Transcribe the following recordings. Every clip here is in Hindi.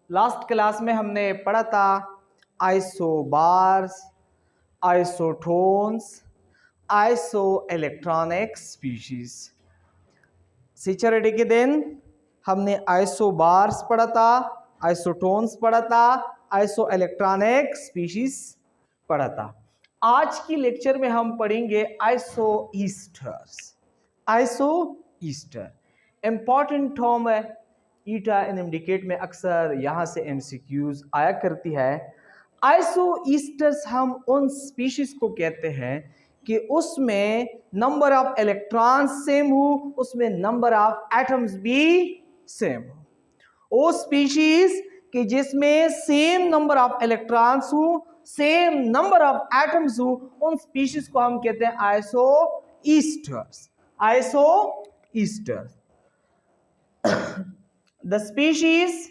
लास्ट क्लास में हमने पढ़ा था isobars, isotones, iso electronic species. Saturday के दिन हमने आइसोबार्स पढ़ा था, आइसोटोन्स पढ़ा था, आइसो इलेक्ट्रॉनिक स्पीशीज पढ़ा था। आज की लेक्चर में हम पढ़ेंगे iso esters. Iso Easter important term है, ईटा इन इंडिकेट में अक्सर यहां से एमसीक्यूज आया करती है। आइसो ईस्टर्स हम उन स्पीशीज को कहते हैं कि उसमें नंबर ऑफ इलेक्ट्रॉन्स सेम हो, उसमें नंबर ऑफ एटम्स भी सेम हो। वो स्पीशीज कि जिसमें सेम नंबर ऑफ इलेक्ट्रॉन्स हो, सेम नंबर ऑफ एटम्स हो, उन स्पीशीज को हम कहते हैं iso esters. Iso esters the species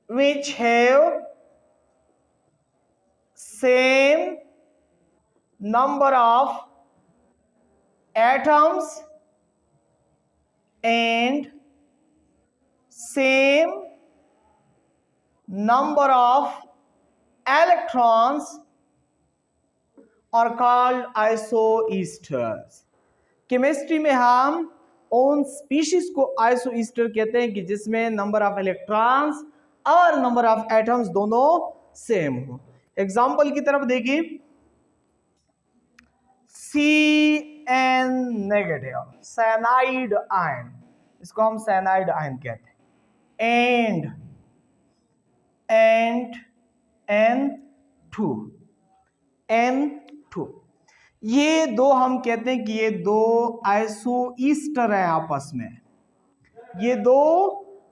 which have same number of atoms and same number of electrons are called isosters. Chemistry में हम उन स्पीशीज को आइसोईस्टर कहते हैं कि जिसमें नंबर ऑफ इलेक्ट्रॉन्स और नंबर ऑफ एटम्स दोनों सेम हो। एग्जांपल की तरफ देखिए, Cn नेगेटिव साइनाइड आयन, इसको हम साइनाइड आयन कहते हैं, एंड N2 ये दो हम कहते हैं कि ये दो आइसोईस्टर हैं आपस में। ये दो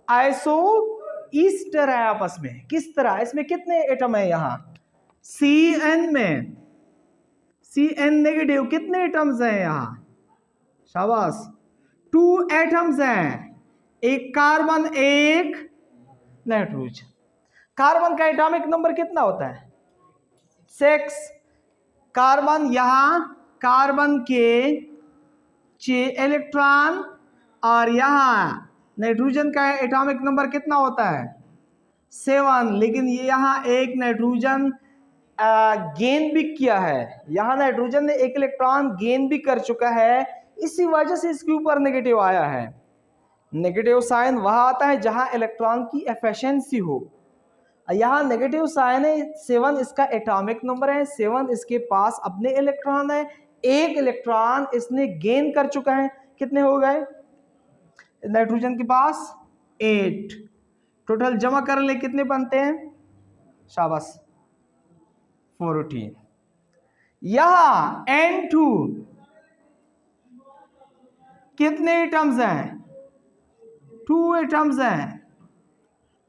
आइसोईस्टर हैं आपस में। किस तरह? इसमें कितने एटम है? यहां Cn में Cn नेगेटिव कितने एटम्स हैं यहां? शाबाश, 2 एटम्स हैं, एक कार्बन एक नाइट्रोजन। कार्बन का एटॉमिक नंबर कितना होता है? 6। कार्बन, यहां कार्बन के 6 इलेक्ट्रॉन और यहां नाइट्रोजन का एटॉमिक नंबर कितना होता है? 7। लेकिन ये यहां एक नाइट्रोजन गेन भी किया है, यहां नाइट्रोजन ने एक इलेक्ट्रॉन गेन भी कर चुका है, इसी वजह से इसके ऊपर नेगेटिव आया है। नेगेटिव साइन वहां आता है जहां इलेक्ट्रॉन की एफिशिएंसी हो। यहाँ नेगेटिव साइन है, 7 इसका एटॉमिक नंबर है, 7 इसके पास अपने इलेक्ट्रॉन है, एक इलेक्ट्रॉन इसने गेन कर चुका है। कितने हो गए नाइट्रोजन के पास? 8। टोटल जमा कर ले कितने बनते हैं? शाबाश, 14। यहां N2 कितने एटम्स हैं? 2 एटम्स हैं,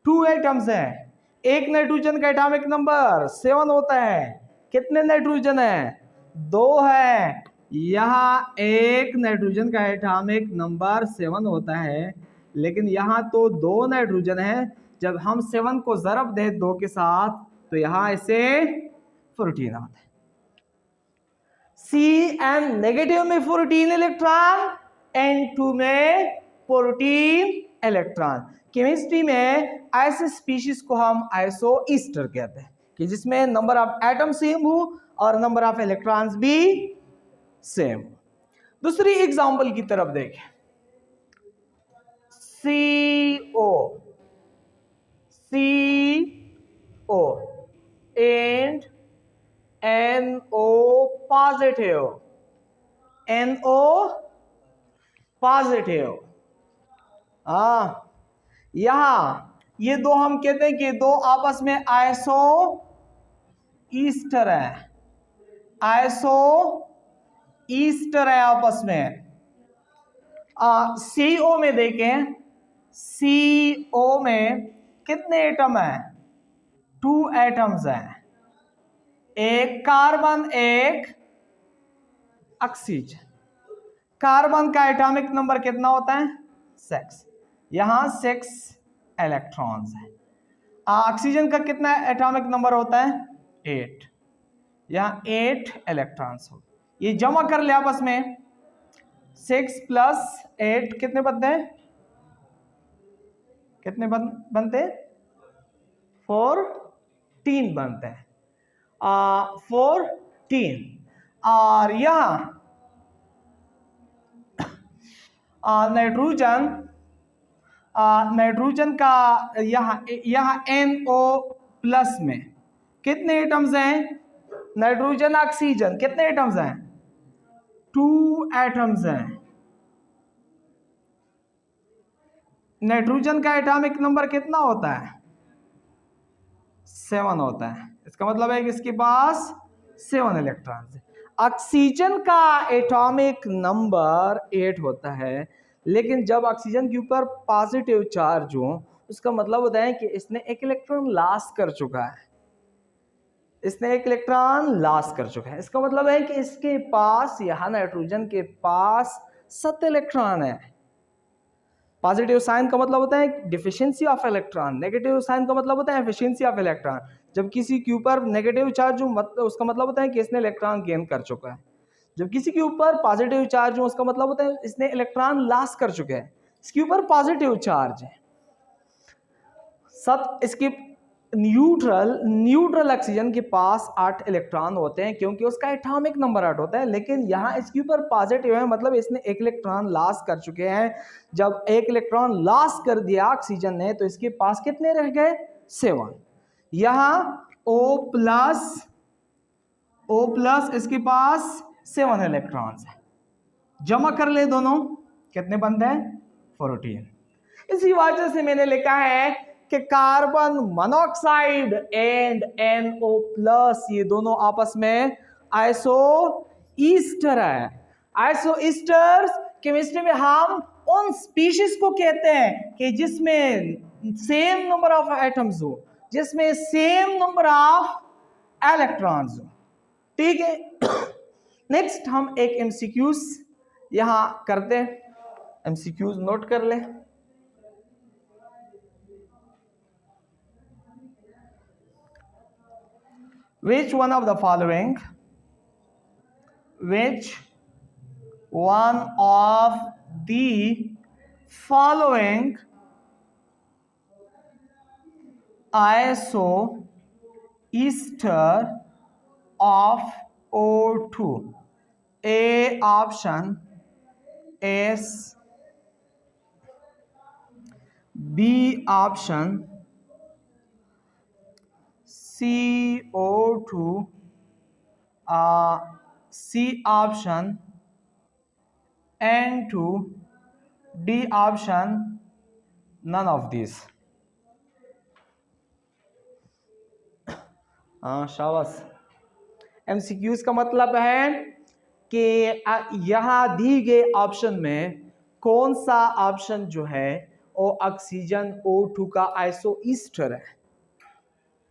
2 एटम्स हैं। एक नाइट्रोजन का एटॉमिक नंबर 7 होता है। कितने नाइट्रोजन है? 2 है। यहां एक नाइट्रोजन का एटॉमिक नंबर 7 होता है, लेकिन यहां तो 2 नाइट्रोजन है। जब हम 7 को ज़रब दे 2 के साथ तो यहां इसे 14 आता है। Cn नेगेटिव में 14 इलेक्ट्रॉन, N2 में 14 इलेक्ट्रॉन। केमिस्ट्री में ऐसे स्पीशीज को हम आइसोईस्टर कहते हैं कि जिसमें नंबर ऑफ एटम सेम हो और नंबर ऑफ इलेक्ट्रॉन्स भी सेम हो। दूसरी एग्जांपल की तरफ देखें, CO एंड NO पॉजिटिव। यहां ये दो हम कहते हैं कि दो आपस में आइसोईस्टर है, आइसोईस्टर है आपस में। CO में देखें, CO में कितने एटम है? 2 एटम्स हैं, एक कार्बन एक ऑक्सीजन। कार्बन का एटॉमिक नंबर कितना होता है? 6। यहां 6 इलेक्ट्रॉन्स है। ऑक्सीजन का कितना एटॉमिक नंबर होता है? 8। यहां 8 इलेक्ट्रॉन्स हो। ये जमा कर ले आपस में, 6 + 8 कितने बनते हैं? कितने बनते हैं? 14 बनते हैं। 14। और यहां नाइट्रोजन नाइट्रोजन का यहाँ NO+ में कितने एटम्स हैं? नाइट्रोजन ऑक्सीजन कितने एटम्स हैं? 2 एटम्स हैं। नाइट्रोजन का एटॉमिक नंबर कितना होता है? 7 होता है। इसका मतलब है कि इसके पास 7 इलेक्ट्रॉन्स है। ऑक्सीजन का एटॉमिक नंबर 8 होता है, लेकिन जब ऑक्सीजन के ऊपर पॉजिटिव चार्ज हो उसका मतलब होता है कि इसने एक इलेक्ट्रॉन लॉस कर चुका है। इसने एक इलेक्ट्रॉन लॉस कर चुका है। इसका मतलब है कि इसके पास, यहां नाइट्रोजन के पास 7 इलेक्ट्रॉन है। पॉजिटिव साइन का मतलब होता है deficiency of electron, negative sign का मतलब होता है एफिशिएंसी ऑफ इलेक्ट्रॉन। जब किसी के ऊपर नेगेटिव चार्ज हो उसका मतलब होता है कि इसने इलेक्ट्रॉन गेन कर चुका है। जब किसी के ऊपर पॉजिटिव चार्ज हो उसका मतलब होता है इसने इलेक्ट्रॉन लॉस कर चुके हैं। इसके ऊपर पॉजिटिव चार्ज है। सब इसके न्यूट्रल ऑक्सीजन के पास 8 इलेक्ट्रॉन होते हैं क्योंकि उसका एटॉमिक नंबर 8 होता है, लेकिन यहाँ इसके ऊपर पॉजिटिव है, मतलब इसने एक इलेक्ट्रॉन लॉस कर चुके हैं। जब एक इलेक्ट्रॉन लॉस कर दिया ऑक्सीजन ने तो इसके पास कितने रह गए? 7। यहाँ O+ इसके पास 7 इलेक्ट्रॉन्स है। जमा कर ले दोनों, कितने बनते हैं? 14। इसी वजह से मैंने लिखा है कि कार्बन मोनोऑक्साइड एंड NO+ ये दोनों आपस में आइसो ईस्टर है। आइसो ईस्टर्स केमिस्ट्री में हम उन स्पीशीज को कहते हैं कि जिसमें सेम नंबर ऑफ एटम्स हो, जिसमें सेम नंबर ऑफ इलेक्ट्रॉन्स हो। ठीक है। नेक्स्ट हम एक MCQs यहां करते हैं। MCQs नोट कर ले। Which one of the following isoester of O2? A option S, B option CO2, C option N2, D option none of these. शाबाश। MCQs का मतलब है कि यहां दी गए ऑप्शन में कौन सा ऑप्शन जो है वो ऑक्सीजन O2 का आइसोईस्टर है।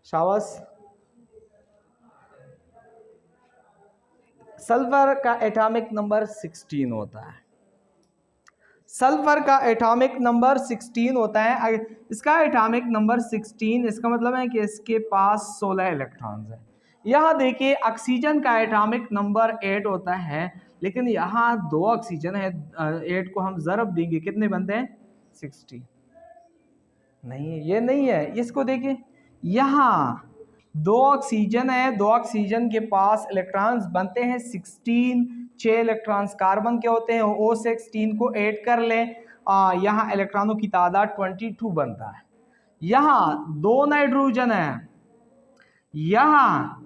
शाबाश। सल्फर का एटॉमिक नंबर 16 होता है। सल्फर का एटॉमिक नंबर 16 होता है। इसका एटॉमिक नंबर 16, इसका मतलब है कि इसके पास 16 इलेक्ट्रॉन्स हैं। यहाँ देखिए ऑक्सीजन का एटॉमिक नंबर 8 होता है, लेकिन यहाँ 2 ऑक्सीजन है। 8 को हम ज़रब देंगे, कितने बनते हैं? 60। नहीं, ये नहीं है। इसको देखिए, यहाँ 2 ऑक्सीजन है, 2 ऑक्सीजन के पास इलेक्ट्रॉन्स बनते हैं 16। 6 इलेक्ट्रॉन्स कार्बन के होते हैं। O16 को ऐड कर लें, यहाँ इलेक्ट्रॉनों की तादाद 22 बनता है। यहाँ 2 नाइट्रोजन है, यहाँ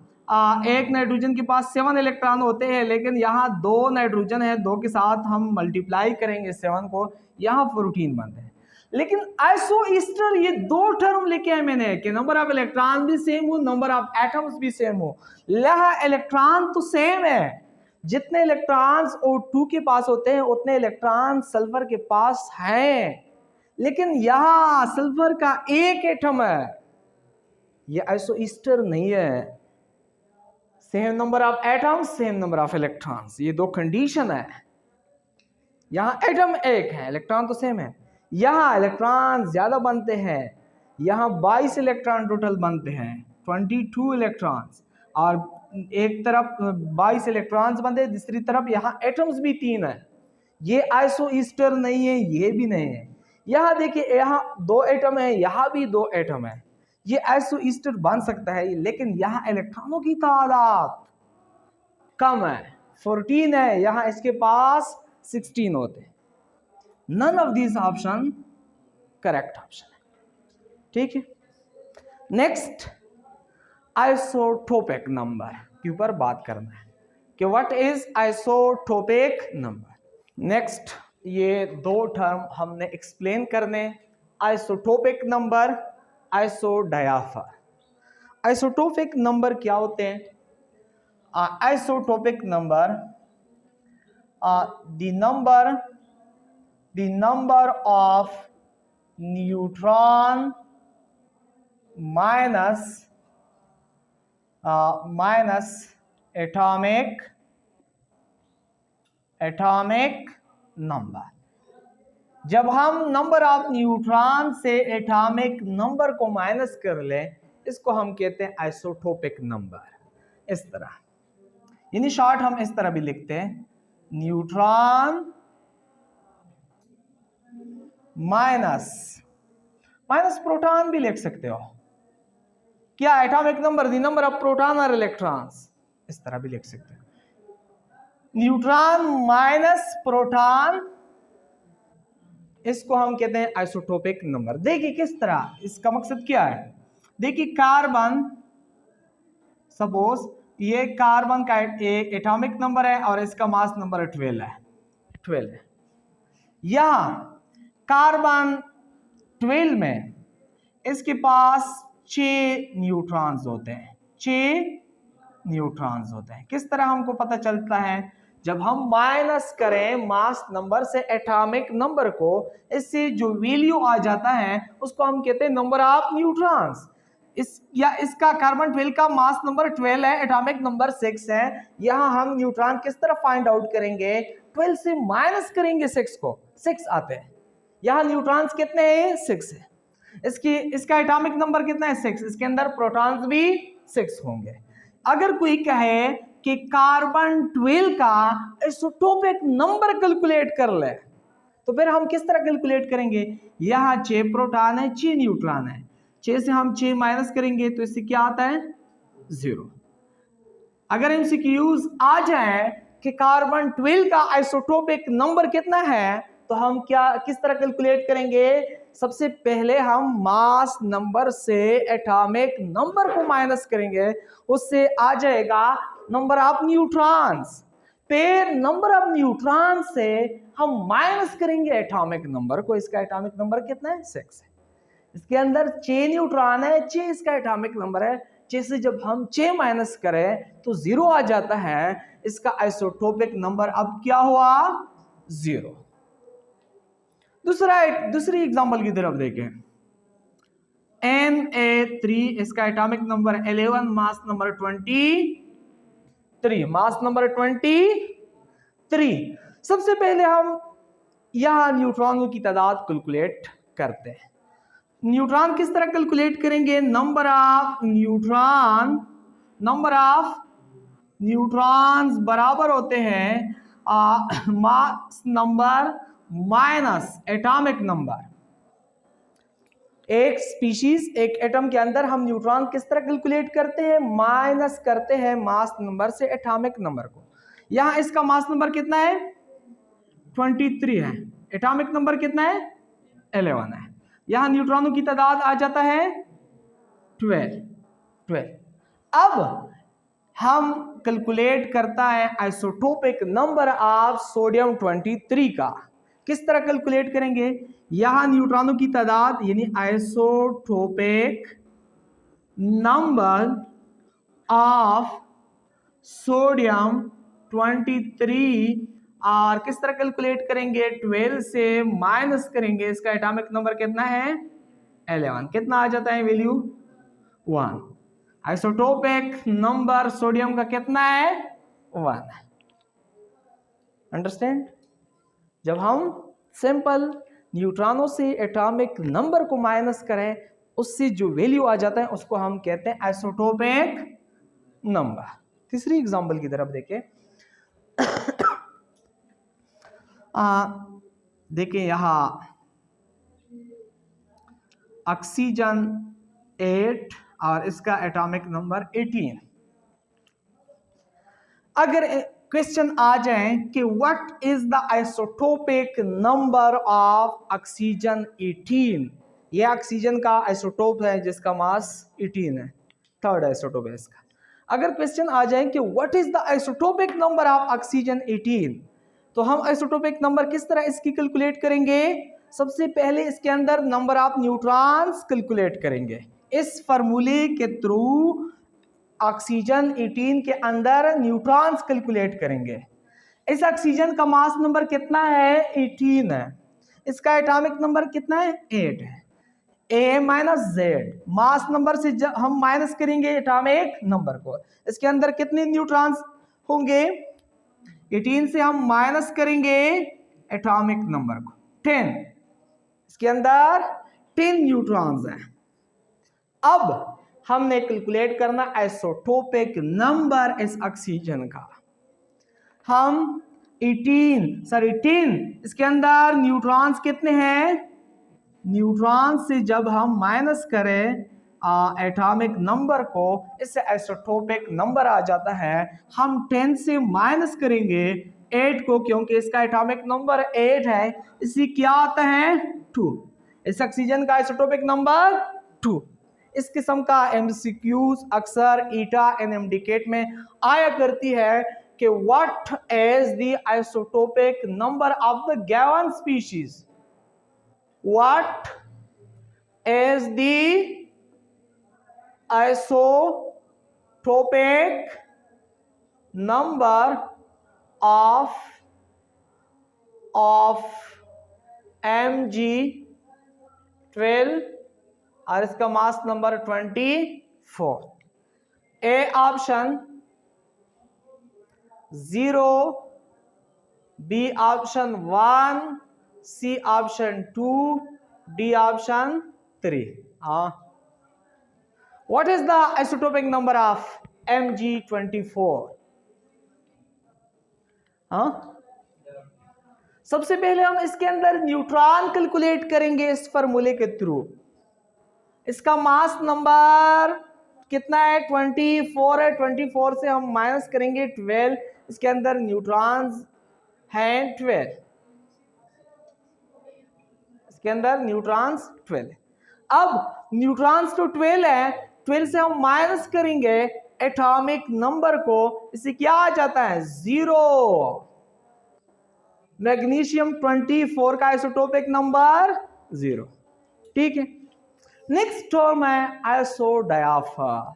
एक नाइट्रोजन के पास 7 इलेक्ट्रॉन होते हैं, लेकिन यहाँ 2 नाइट्रोजन है, 2 के साथ हम मल्टीप्लाई करेंगे 7 को, यहाँ 14 बनते हैं। लेकिन आइसोईस्टर ये 2 टर्म लेके आए मैंने कि नंबर ऑफ इलेक्ट्रॉन भी सेम हो, नंबर ऑफ एटम्स भी सेम हो। यह इलेक्ट्रॉन तो सेम है, जितने इलेक्ट्रॉन्स O2 के पास होते हैं उतने इलेक्ट्रॉन सल्फर के पास हैं, लेकिन यहां सल्फर का एक एटम है, ये आइसोईस्टर नहीं है। Same number of atoms, same number of electrons, ये 2 कंडीशन है। यहां एटम एक है, इलेक्ट्रॉन तो सेम है। यहाँ इलेक्ट्रॉन ज्यादा बनते हैं, यहाँ 22 इलेक्ट्रॉन टोटल बनते हैं, 22 इलेक्ट्रॉन्स। और एक तरफ 22 इलेक्ट्रॉन्स बनते हैं, दूसरी तरफ यहाँ एटम्स भी 3 है। ये आइसोईस्टर नहीं है, ये भी नहीं है। यहां देखिए, यहां 2 एटम है, यहां भी 2 एटम है, ये आइसोईस्टर बन सकता है, लेकिन यहां इलेक्ट्रॉनों की तादाद कम है, 14 है, यहां इसके पास 16 होते हैं। None of this option correct option है, ठीक है। नेक्स्ट आइसोटोपिक नंबर के ऊपर बात करना है कि what is isotopic number. Next ये 2 टर्म हमने एक्सप्लेन करने, आइसोटोपिक नंबर, आइसोडायाफर। आइसोटोपिक नंबर क्या होते हैं? Isotopic number the number of neutron minus atomic number. जब हम नंबर ऑफ न्यूट्रॉन से एटॉमिक नंबर को माइनस कर ले, इसको हम कहते हैं आइसोटोपिक नंबर। इस तरह, यानी शॉर्ट हम इस तरह भी लिखते हैं, न्यूट्रॉन माइनस प्रोटॉन भी लिख सकते हो। क्या atomic number, the number of proton और इलेक्ट्रॉन्स, इस तरह भी लिख सकते हो। न्यूट्रॉन माइनस प्रोटॉन, इसको हम कहते हैं आइसोटोपिक नंबर। देखिए किस तरह, इसका मकसद क्या है। देखिए कार्बन, सपोज ये कार्बन का एक एटॉमिक नंबर है और इसका मास नंबर 12 है। यहां कार्बन 12 में इसके पास 6 न्यूट्रॉन्स होते हैं, 6 न्यूट्रॉन्स होते हैं। किस तरह हमको पता चलता है? जब हम माइनस करें मास नंबर से एटॉमिक नंबर को, इससे जो वैल्यू आ जाता है उसको हम कहते हैं नंबर ऑफ न्यूट्रॉन्स। इसका कार्बन 12 का मास नंबर 12 है, एटॉमिक नंबर 6 है। यहां हम न्यूट्रॉन किस तरह फाइंड आउट करेंगे? 12 से माइनस करेंगे 6 को, 6 आते हैं। यहां न्यूट्रॉन्स कितने हैं? 6 है। इसका एटॉमिक नंबर कितना है? 6। इसके अंदर प्रोटॉन्स भी 6 होंगे। अगर कोई कहे कि कार्बन 12 का आइसोटोपिक नंबर कैलकुलेट कर ले, तो फिर हम किस तरह कैलकुलेट करेंगे? यहां 6 प्रोटॉन है, 6 न्यूट्रॉन है, 6 से हम 6 माइनस करेंगे तो इससे क्या आता है? 0। अगर एमसीक्यूज आ जाए कि कार्बन 12 का आइसोटोपिक नंबर कितना है, तो हम किस तरह कैलकुलेट करेंगे? सबसे पहले हम मास नंबर से एटॉमिक नंबर को माइनस करेंगे, उससे आ जाएगा नंबर ऑफ न्यूट्रॉन्स। फिर नंबर ऑफ न्यूट्रॉन से हम माइनस करेंगे एटॉमिक नंबर को। इसका एटॉमिक नंबर कितना है? 6 है। इसके अंदर 6 न्यूट्रॉन है, 6 इसका एटॉमिक नंबर है। 6 से जब हम 6 माइनस करें तो 0 आ जाता है। इसका आइसोटोपिक नंबर अब क्या हुआ? 0। दूसरी एग्जांपल की तरफ देखें, Na3, इसका atomic number 11, mass number 23, mass number 23। सबसे पहले हम यहां न्यूट्रॉनों की तादाद कैलकुलेट करते हैं। न्यूट्रॉन किस तरह कैलकुलेट करेंगे? नंबर ऑफ न्यूट्रॉन्स बराबर होते हैं mass number minus atomic number. एक स्पीशीज, एक एटम के अंदर हम न्यूट्रॉन किस तरह कैलकुलेट करते हैं? माइनस करते हैं मास नंबर से एटॉमिक नंबर को। यहां इसका मास नंबर कितना है? 23 है। एटॉमिक नंबर कितना है? 11 है। यहां न्यूट्रॉनों की तादाद आ जाता है 12। अब हम कैलकुलेट करता है आइसोटोपिक नंबर ऑफ सोडियम 23 का। किस तरह कैलकुलेट करेंगे? यहां न्यूट्रॉनों की तादाद यानी आइसोटोपिक नंबर ऑफ सोडियम 23, और किस तरह कैलकुलेट करेंगे? 12 से माइनस करेंगे। इसका एटॉमिक नंबर कितना है? 11। कितना आ जाता है वैल्यू? 1। आइसोटोपिक नंबर सोडियम का कितना है? 1। अंडरस्टैंड? जब हम सिंपल न्यूट्रॉनों से एटॉमिक नंबर को माइनस करें, उससे जो वैल्यू आ जाता है उसको हम कहते हैं आइसोटोपिक नंबर। तीसरी एग्जांपल की तरफ देखें, देखिए यहाँ ऑक्सीजन 8 और इसका एटॉमिक नंबर 18। अगर क्वेश्चन आ जाए कि what is the isotopic number of oxygen 18, ये ऑक्सीजन का आइसोटोप है जिसका मास 18 है, थर्ड आइसोटोप है इसका। अगर क्वेश्चन आ जाए कि what is the isotopic number of oxygen 18, तो हम आइसोटोपिक नंबर किस तरह इसकी कैलकुलेट करेंगे? सबसे पहले इसके अंदर नंबर ऑफ न्यूट्रॉन्स कैलकुलेट करेंगे। इस फार्मूले के थ्रू ऑक्सीजन 18 के अंदर न्यूट्रॉन्स कैलकुलेट करेंगे। इस ऑक्सीजन का मास नंबर कितना है? 18 है। इसका एटॉमिक नंबर कितना है? 8 है। A minus Z, mass number से जब हम माइनस करेंगे एटॉमिक नंबर को, इसके अंदर कितने न्यूट्रॉन्स होंगे? 18 से हम माइनस करेंगे एटॉमिक नंबर को 10, इसके अंदर 10 न्यूट्रॉन्स हैं। अब हमने कैलकुलेट करना आइसोटोपिक नंबर इस ऑक्सीजन का। हम 10, इसके अंदर न्यूट्रॉन्स कितने हैं? न्यूट्रॉन से जब हम माइनस करें एटॉमिक नंबर को, इससे आइसोटोपिक नंबर आ जाता है। हम 10 से माइनस करेंगे 8 को, क्योंकि इसका एटॉमिक नंबर 8 है, इसी क्या आता है? 2। इस ऑक्सीजन का आइसोटोपिक नंबर 2। इस किस्म का एमसीक्यूज अक्सर ईटा एनएमडीकेट में आया करती है कि what is the isotopic number of the given species. What is the isotopic number of Mg12 और इसका mass number 24? A option 0, B option 1, C option 2, D option 3। What is the isotopic number of Mg24? सबसे पहले हम इसके अंदर न्यूट्रॉन कैलकुलेट करेंगे इस फार्मूले के थ्रू। इसका मास नंबर कितना है? 24 है। 24 से हम माइनस करेंगे 12, इसके अंदर न्यूट्रॉन्स हैं 12, के अंदर न्यूट्रॉन्स 12। अब न्यूट्रॉन्स तो 12 है, 12 से हम माइनस करेंगे एटॉमिक नंबर को, इससे क्या आ जाता है? 0। मैग्नीशियम 24 का आइसोटोपिक नंबर 0। ठीक है। नेक्स्ट टर्म है आइसोडायाफर।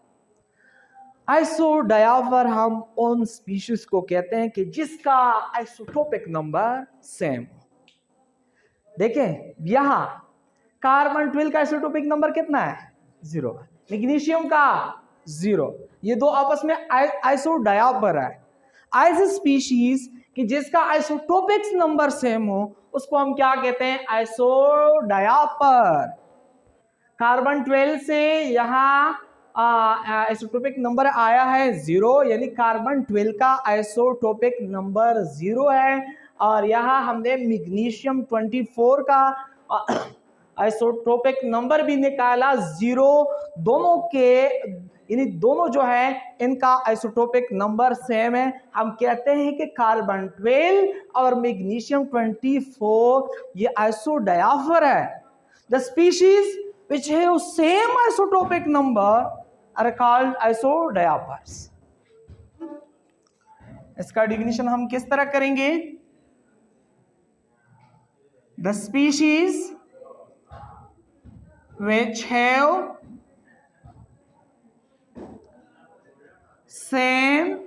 आइसोडायाफर हम उन स्पीशीज को कहते हैं कि जिसका आइसोटोपिक नंबर सेम। देखें यहां कार्बन 12 का आइसोटोपिक नंबर कितना है? 0। मैग्नीशियम का 0। ये दो आपस में आइसोडायाफर है। ऐसे स्पीशीज कि जिसका आइसोटोपिक नंबर सेम हो उसको हम क्या कहते हैं? आइसोडायाफर। कार्बन 12 से यहां आइसोटोपिक नंबर आया है 0, यानी कार्बन 12 का आइसोटोपिक नंबर 0 है। और यहाँ हमने मैग्नीशियम 24 का आइसोटोपिक नंबर भी निकाला 0। दोनों के यानी दोनों जो है इनका आइसोटोपिक नंबर सेम है। हम कहते हैं कि कार्बन 12 और मैग्नीशियम 24 ये आइसोडायाफर है। The species which have same isotopic number are called isodiapers। इसका डिफिनीशन हम किस तरह करेंगे? The species which have same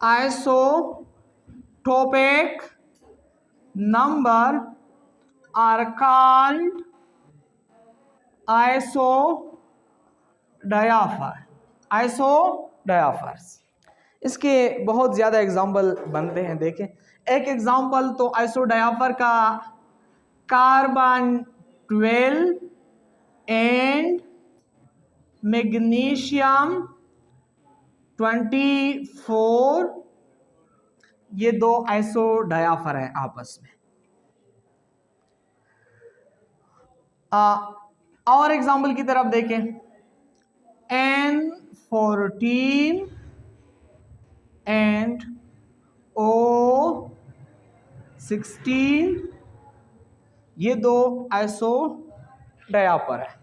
isotopic number are called isodiapher। isodiaphers। इसके बहुत ज्यादा एग्जाम्पल बनते हैं। देखें एक एग्जाम्पल तो आइसोडायाफर का कार्बन 12 एंड मैग्नीशियम 24 ये दो आइसोडायाफर है आपस में। और एग्जाम्पल की तरफ देखें, N14 एंड O16, ये दो आइसोडायापर है,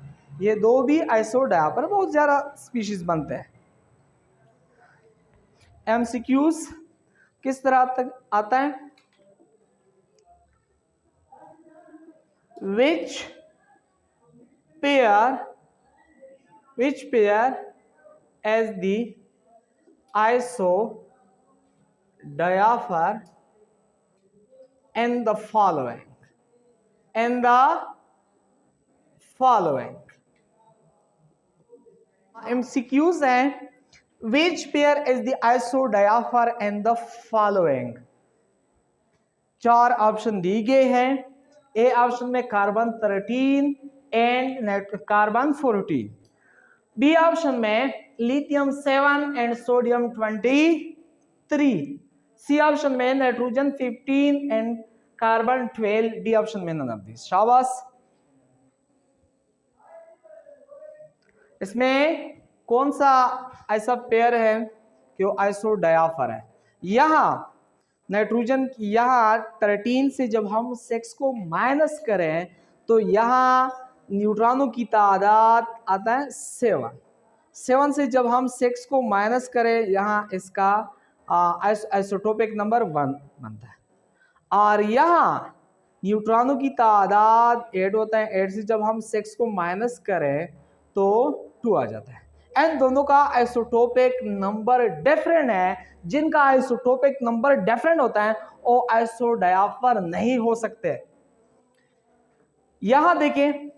ये दो भी आइसोडायापर, बहुत ज्यादा स्पीशीज बनते हैं। एमसीक्यूज किस तरह तक आता है, which pair as the isodiapher and the following MCQs हैं, which pair is the isodiapher and the following। चार ऑप्शन दी गए हैं। ए ऑप्शन में carbon 13 and carbon 14, B option में lithium 7 and sodium 23, C option में nitrogen 15 and carbon 12, D option में नन ऑफ दिस। शाबाश। इसमें कौन सा ऐसा पेयर है कि वो आइसोडायाफर है। यहां नाइट्रोजन की यहाँ 13 से जब हम 6 को माइनस करें तो यहाँ न्यूट्रॉनों की तादाद आता है 7 से जब हम 6 को माइनस करें यहाँ इसका आइसोटोपिक नंबर 1 बनता है। और यहाँ न्यूट्रॉनों की तादाद 8 होता है, 8 से जब हम 6 को माइनस करें तो 2 आ जाता है। एंड दोनों का आइसोटोपिक नंबर डिफरेंट है। जिनका आइसोटोपिक नंबर डिफरेंट होता है वो आइसोडायाफर नहीं हो सकते। यहां देखें,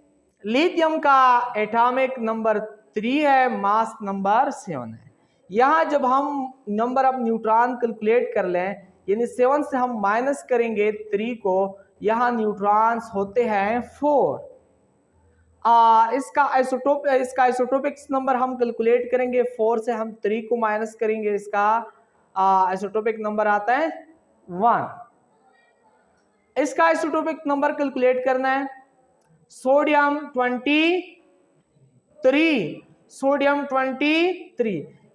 लिथियम का एटॉमिक नंबर 3 है, मास नंबर 7 है। यहां जब हम नंबर ऑफ न्यूट्रॉन कैलकुलेट कर लें, यानी 7 से हम माइनस करेंगे 3 को, यहां न्यूट्रॉन्स होते हैं 4। इसका आइसोटोपिक नंबर हम कैलकुलेट करेंगे, 4 से हम 3 को माइनस करेंगे, इसका आइसोटोपिक नंबर आता है 1। इसका आइसोटोपिक नंबर कैलकुलेट करना है, सोडियम 23।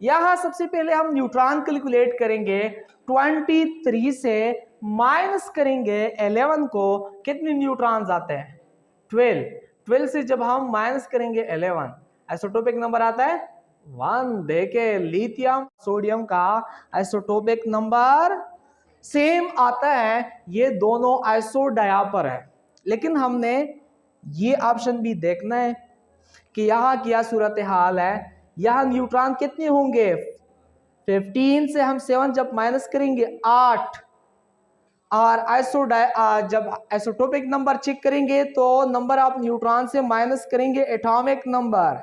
यहां सबसे पहले हम न्यूट्रॉन कैलकुलेट करेंगे, 23 से माइनस करेंगे 11 को, कितने न्यूट्रॉन्स आते हैं 12 से जब हम माइनस करेंगे 11, आइसोटोपिक नंबर आता है 1। देखे लिथियम सोडियम का आइसोटोपिक नंबर सेम आता है, ये दोनों आइसोडायापर है। लेकिन हमने ये ऑप्शन भी देखना है कि यहाँ क्या सूरत हाल है। यहाँ न्यूट्रॉन कितने होंगे, 15 से हम 7 जब माइनस करेंगे 8, और जब आइसोटोपिक नंबर चेक करेंगे तो नंबर ऑफ न्यूट्रॉन से माइनस करेंगे एटॉमिक नंबर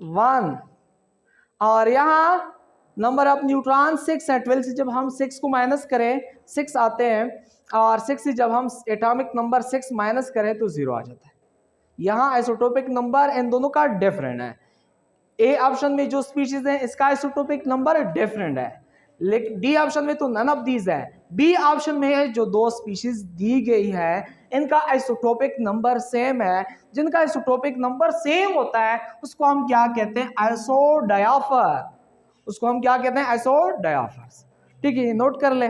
1, और यहाँ नंबर ऑफ न्यूट्रॉन 6 है। 12 से जब हम 6 को माइनस करें 6 आते हैं, और 6 से जब हम एटॉमिक नंबर 6 माइनस करें तो 0 आ जाता है। यहाँ आइसोटोपिक नंबर इन दोनों का डिफरेंट है। ए ऑप्शन में जो स्पीशीज है इसका आइसोटोपिक नंबर डिफरेंट है, लेकिन डी ऑप्शन में तो नन ऑफ दीज है। बी ऑप्शन में जो दो स्पीशीज दी गई है इनका आइसोटोपिक नंबर सेम है। जिनका आइसोटोपिक नंबर सेम होता है उसको हम क्या कहते हैं, आइसोडायाफर। उसको हम क्या कहते हैं, आइसोडायाफर्स। ठीक है, नोट कर ले।